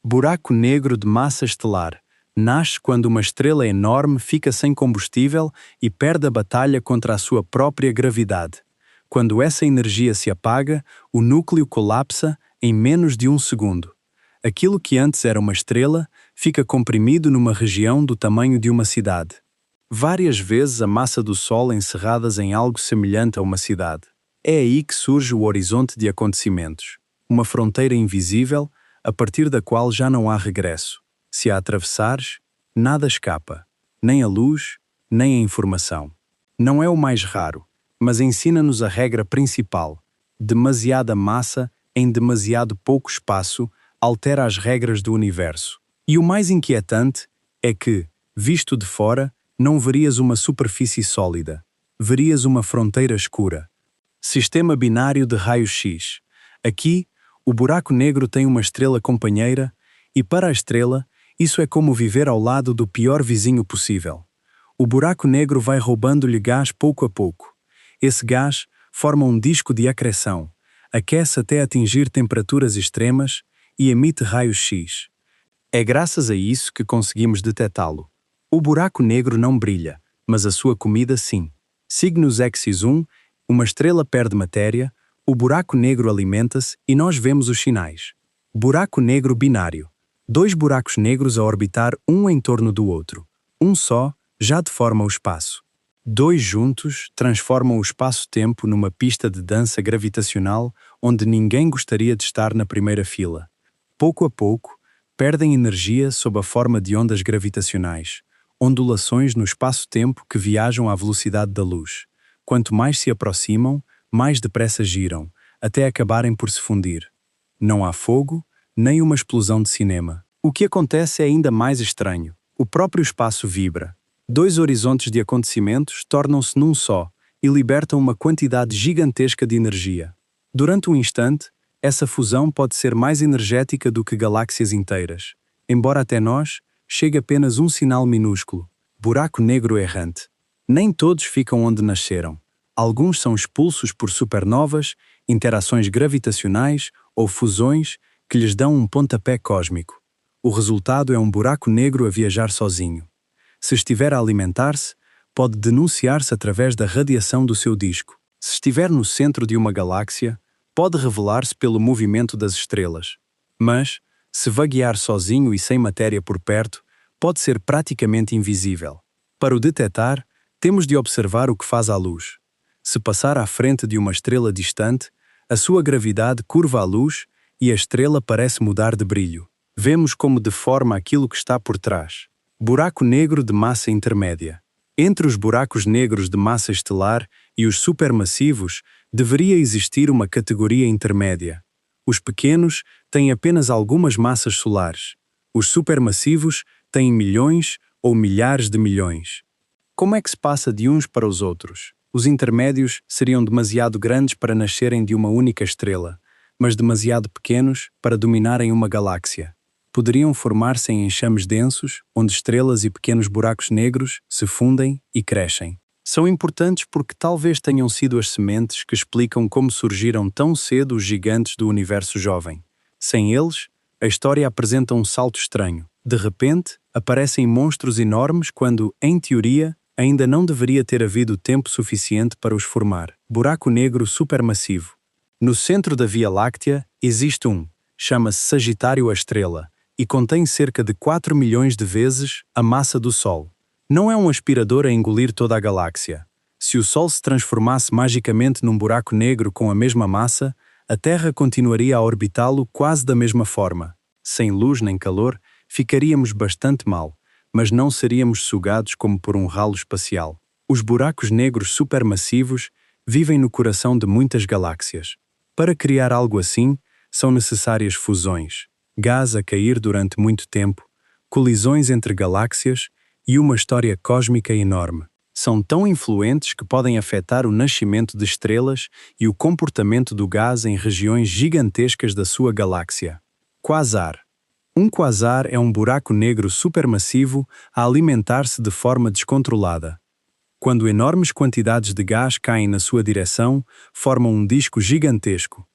Buraco negro de massa estelar. Nasce quando uma estrela enorme fica sem combustível e perde a batalha contra a sua própria gravidade. Quando essa energia se apaga, o núcleo colapsa em menos de um segundo. Aquilo que antes era uma estrela fica comprimido numa região do tamanho de uma cidade. Várias vezes a massa do Sol encerradas em algo semelhante a uma cidade. É aí que surge o horizonte de acontecimentos, uma fronteira invisível a partir da qual já não há regresso. Se a atravessares, nada escapa, nem a luz, nem a informação. Não é o mais raro, mas ensina-nos a regra principal. Demasiada massa em demasiado pouco espaço altera as regras do universo. E o mais inquietante é que, visto de fora, não verias uma superfície sólida. Verias uma fronteira escura. Sistema binário de raio-x. Aqui, o buraco negro tem uma estrela companheira e, para a estrela, isso é como viver ao lado do pior vizinho possível. O buraco negro vai roubando-lhe gás pouco a pouco. Esse gás forma um disco de acreção, aquece até atingir temperaturas extremas e emite raios-x. É graças a isso que conseguimos detectá-lo. O buraco negro não brilha, mas a sua comida sim. Cygnus Xi1, uma estrela perde matéria, o buraco negro alimenta-se e nós vemos os sinais. Buraco negro binário. Dois buracos negros a orbitar um em torno do outro. Um só já deforma o espaço. Dois juntos transformam o espaço-tempo numa pista de dança gravitacional onde ninguém gostaria de estar na primeira fila. Pouco a pouco, perdem energia sob a forma de ondas gravitacionais, ondulações no espaço-tempo que viajam à velocidade da luz. Quanto mais se aproximam, mais depressa giram, até acabarem por se fundir. Não há fogo, nem uma explosão de cinema. O que acontece é ainda mais estranho. O próprio espaço vibra. Dois horizontes de acontecimentos tornam-se num só e libertam uma quantidade gigantesca de energia. Durante um instante, essa fusão pode ser mais energética do que galáxias inteiras. Embora até nós, chegue apenas um sinal minúsculo. Buraco negro errante. Nem todos ficam onde nasceram. Alguns são expulsos por supernovas, interações gravitacionais ou fusões que lhes dão um pontapé cósmico. O resultado é um buraco negro a viajar sozinho. Se estiver a alimentar-se, pode denunciar-se através da radiação do seu disco. Se estiver no centro de uma galáxia, pode revelar-se pelo movimento das estrelas. Mas, se vaguear sozinho e sem matéria por perto, pode ser praticamente invisível. Para o detectar, temos de observar o que faz à luz. Se passar à frente de uma estrela distante, a sua gravidade curva a luz e a estrela parece mudar de brilho. Vemos como deforma aquilo que está por trás. Buraco negro de massa intermédia. Entre os buracos negros de massa estelar e os supermassivos, deveria existir uma categoria intermédia. Os pequenos têm apenas algumas massas solares. Os supermassivos têm milhões ou milhares de milhões. Como é que se passa de uns para os outros? Os intermédios seriam demasiado grandes para nascerem de uma única estrela, mas demasiado pequenos para dominarem uma galáxia. Poderiam formar-se em enxames densos, onde estrelas e pequenos buracos negros se fundem e crescem. São importantes porque talvez tenham sido as sementes que explicam como surgiram tão cedo os gigantes do universo jovem. Sem eles, a história apresenta um salto estranho. De repente, aparecem monstros enormes quando, em teoria, ainda não deveria ter havido tempo suficiente para os formar. Buraco negro supermassivo. No centro da Via Láctea existe chama-se Sagitário a Estrela, e contém cerca de 4 milhões de vezes a massa do Sol. Não é um aspirador a engolir toda a galáxia. Se o Sol se transformasse magicamente num buraco negro com a mesma massa, a Terra continuaria a orbitá-lo quase da mesma forma. Sem luz nem calor, ficaríamos bastante mal, mas não seríamos sugados como por um ralo espacial. Os buracos negros supermassivos vivem no coração de muitas galáxias. Para criar algo assim, são necessárias fusões, gás a cair durante muito tempo, colisões entre galáxias e uma história cósmica enorme. São tão influentes que podem afetar o nascimento de estrelas e o comportamento do gás em regiões gigantescas da sua galáxia. Quasar. Um quasar é um buraco negro supermassivo a alimentar-se de forma descontrolada. Quando enormes quantidades de gás caem na sua direção, formam um disco gigantesco.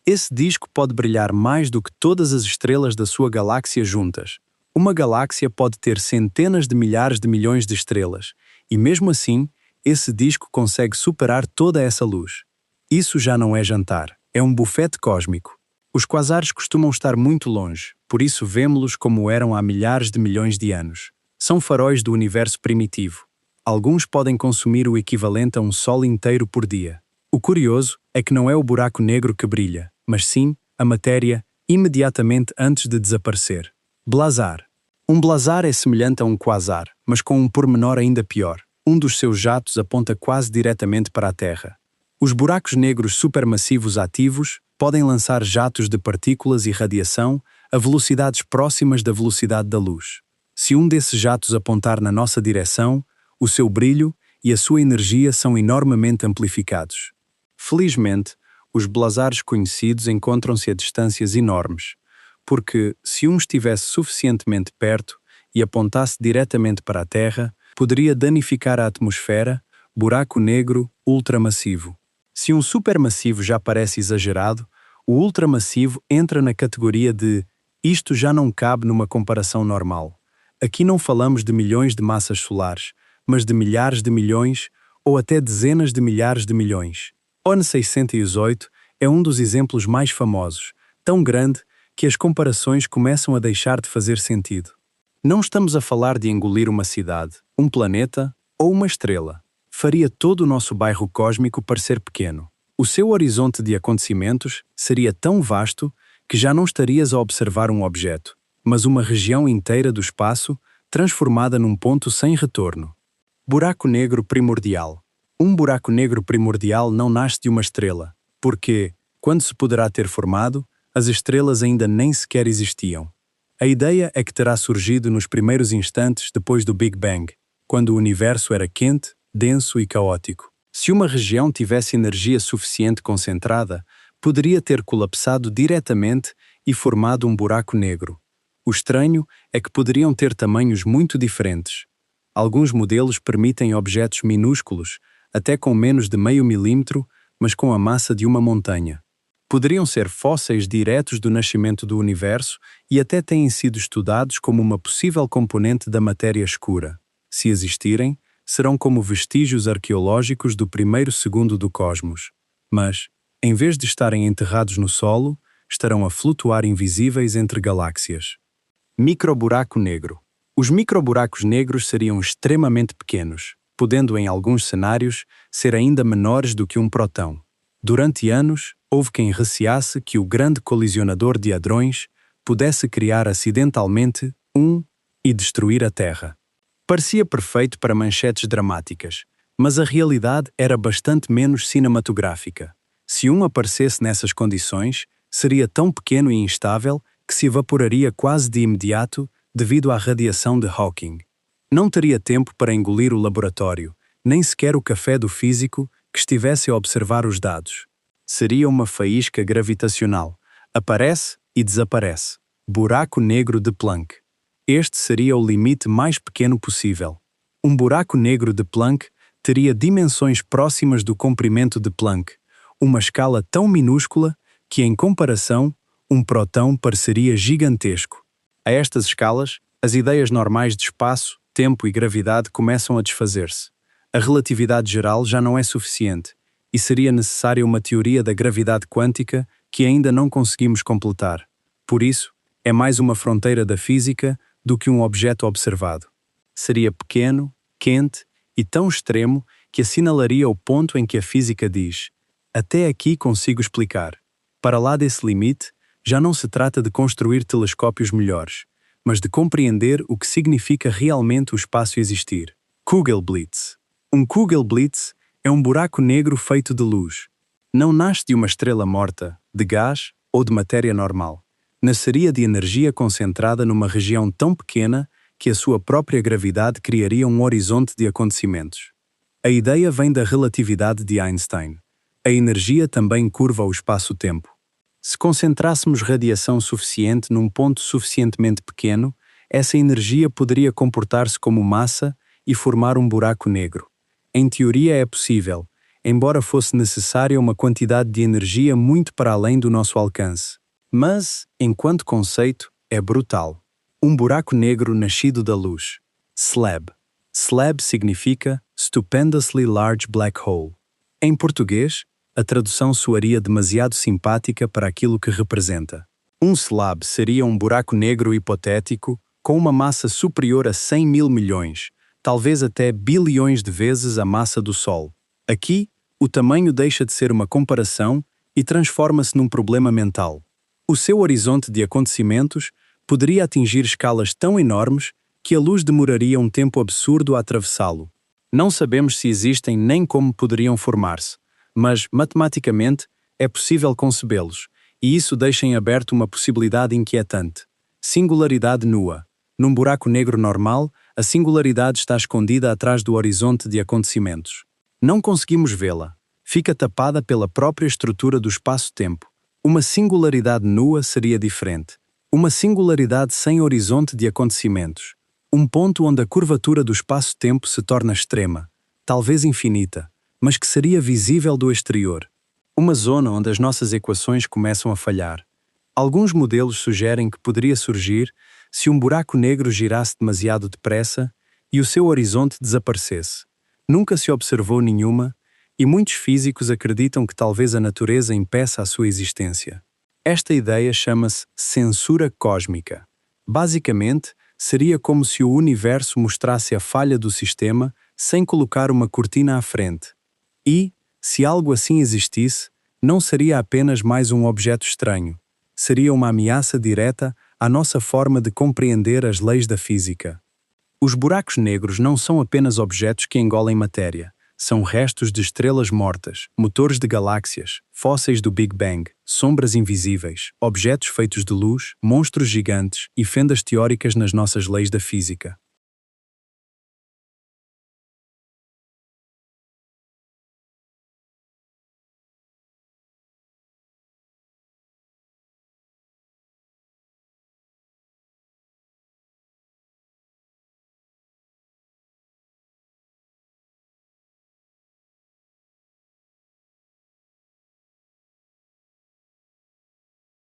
Esse disco pode brilhar mais do que todas as estrelas da sua galáxia juntas. Uma galáxia pode ter centenas de milhares de milhões de estrelas, e mesmo assim, esse disco consegue superar toda essa luz. Isso já não é jantar, é um bufete cósmico. Os quasares costumam estar muito longe, por isso vemo-los como eram há milhares de milhões de anos. São faróis do universo primitivo. Alguns podem consumir o equivalente a um sol inteiro por dia. O curioso é que não é o buraco negro que brilha, mas sim a matéria imediatamente antes de desaparecer. Blazar. Um blazar é semelhante a um quasar, mas com um pormenor ainda pior. Um dos seus jatos aponta quase diretamente para a Terra. Os buracos negros supermassivos ativos podem lançar jatos de partículas e radiação a velocidades próximas da velocidade da luz. Se um desses jatos apontar na nossa direção, o seu brilho e a sua energia são enormemente amplificados. Felizmente, os blazares conhecidos encontram-se a distâncias enormes, porque, se um estivesse suficientemente perto e apontasse diretamente para a Terra, poderia danificar a atmosfera, buraco negro ultramassivo. Se um supermassivo já parece exagerado, o ultramassivo entra na categoria de isto já não cabe numa comparação normal. Aqui não falamos de milhões de massas solares, mas de milhares de milhões ou até dezenas de milhares de milhões. ONU 608 é um dos exemplos mais famosos, tão grande que as comparações começam a deixar de fazer sentido. Não estamos a falar de engolir uma cidade, um planeta ou uma estrela. Faria todo o nosso bairro cósmico parecer pequeno. O seu horizonte de acontecimentos seria tão vasto que já não estarias a observar um objeto, mas uma região inteira do espaço transformada num ponto sem retorno. Buraco negro primordial. Um buraco negro primordial não nasce de uma estrela, porque, quando se poderá ter formado, as estrelas ainda nem sequer existiam. A ideia é que terá surgido nos primeiros instantes depois do Big Bang, quando o universo era quente, denso e caótico. Se uma região tivesse energia suficiente concentrada, poderia ter colapsado diretamente e formado um buraco negro. O estranho é que poderiam ter tamanhos muito diferentes. Alguns modelos permitem objetos minúsculos, até com menos de meio milímetro, mas com a massa de uma montanha. Poderiam ser fósseis diretos do nascimento do universo e até têm sido estudados como uma possível componente da matéria escura. Se existirem, serão como vestígios arqueológicos do primeiro segundo do cosmos. Mas, em vez de estarem enterrados no solo, estarão a flutuar invisíveis entre galáxias. Microburaco negro. Os microburacos negros seriam extremamente pequenos, podendo em alguns cenários ser ainda menores do que um próton. Durante anos, houve quem receasse que o grande colisionador de hadrões pudesse criar acidentalmente e destruir a Terra. Parecia perfeito para manchetes dramáticas, mas a realidade era bastante menos cinematográfica. Se um aparecesse nessas condições, seria tão pequeno e instável que se evaporaria quase de imediato devido à radiação de Hawking. Não teria tempo para engolir o laboratório, nem sequer o café do físico que estivesse a observar os dados. Seria uma faísca gravitacional. Aparece e desaparece. Buraco negro de Planck. Este seria o limite mais pequeno possível. Um buraco negro de Planck teria dimensões próximas do comprimento de Planck, uma escala tão minúscula que, em comparação, um próton pareceria gigantesco. A estas escalas, as ideias normais de espaço, tempo e gravidade começam a desfazer-se. A relatividade geral já não é suficiente, e seria necessária uma teoria da gravidade quântica que ainda não conseguimos completar. Por isso, é mais uma fronteira da física do que um objeto observado. Seria pequeno, quente e tão extremo que assinalaria o ponto em que a física diz: até aqui consigo explicar. Para lá desse limite, já não se trata de construir telescópios melhores, mas de compreender o que significa realmente o espaço existir. Kugelblitz. Um Kugelblitz é um buraco negro feito de luz. Não nasce de uma estrela morta, de gás ou de matéria normal. Nasceria de energia concentrada numa região tão pequena que a sua própria gravidade criaria um horizonte de acontecimentos. A ideia vem da relatividade de Einstein. A energia também curva o espaço-tempo. Se concentrássemos radiação suficiente num ponto suficientemente pequeno, essa energia poderia comportar-se como massa e formar um buraco negro. Em teoria é possível, embora fosse necessária uma quantidade de energia muito para além do nosso alcance. Mas, enquanto conceito, é brutal. Um buraco negro nascido da luz. SLAB. SLAB significa Stupendously Large Black Hole. Em português, a tradução soaria demasiado simpática para aquilo que representa. Um SLAB seria um buraco negro hipotético com uma massa superior a 100 mil milhões, talvez até bilhões de vezes a massa do Sol. Aqui, o tamanho deixa de ser uma comparação e transforma-se num problema mental. O seu horizonte de acontecimentos poderia atingir escalas tão enormes que a luz demoraria um tempo absurdo a atravessá-lo. Não sabemos se existem nem como poderiam formar-se, mas, matematicamente, é possível concebê-los, e isso deixa em aberto uma possibilidade inquietante. Singularidade nua. Num buraco negro normal, a singularidade está escondida atrás do horizonte de acontecimentos. Não conseguimos vê-la. Fica tapada pela própria estrutura do espaço-tempo. Uma singularidade nua seria diferente. Uma singularidade sem horizonte de acontecimentos. Um ponto onde a curvatura do espaço-tempo se torna extrema, talvez infinita, mas que seria visível do exterior. Uma zona onde as nossas equações começam a falhar. Alguns modelos sugerem que poderia surgir se um buraco negro girasse demasiado depressa e o seu horizonte desaparecesse. Nunca se observou nenhuma, e muitos físicos acreditam que talvez a natureza impeça a sua existência. Esta ideia chama-se censura cósmica. Basicamente, seria como se o universo mostrasse a falha do sistema sem colocar uma cortina à frente. E, se algo assim existisse, não seria apenas mais um objeto estranho. Seria uma ameaça direta à nossa forma de compreender as leis da física. Os buracos negros não são apenas objetos que engolem matéria. São restos de estrelas mortas, motores de galáxias, fósseis do Big Bang, sombras invisíveis, objetos feitos de luz, monstros gigantes e fendas teóricas nas nossas leis da física.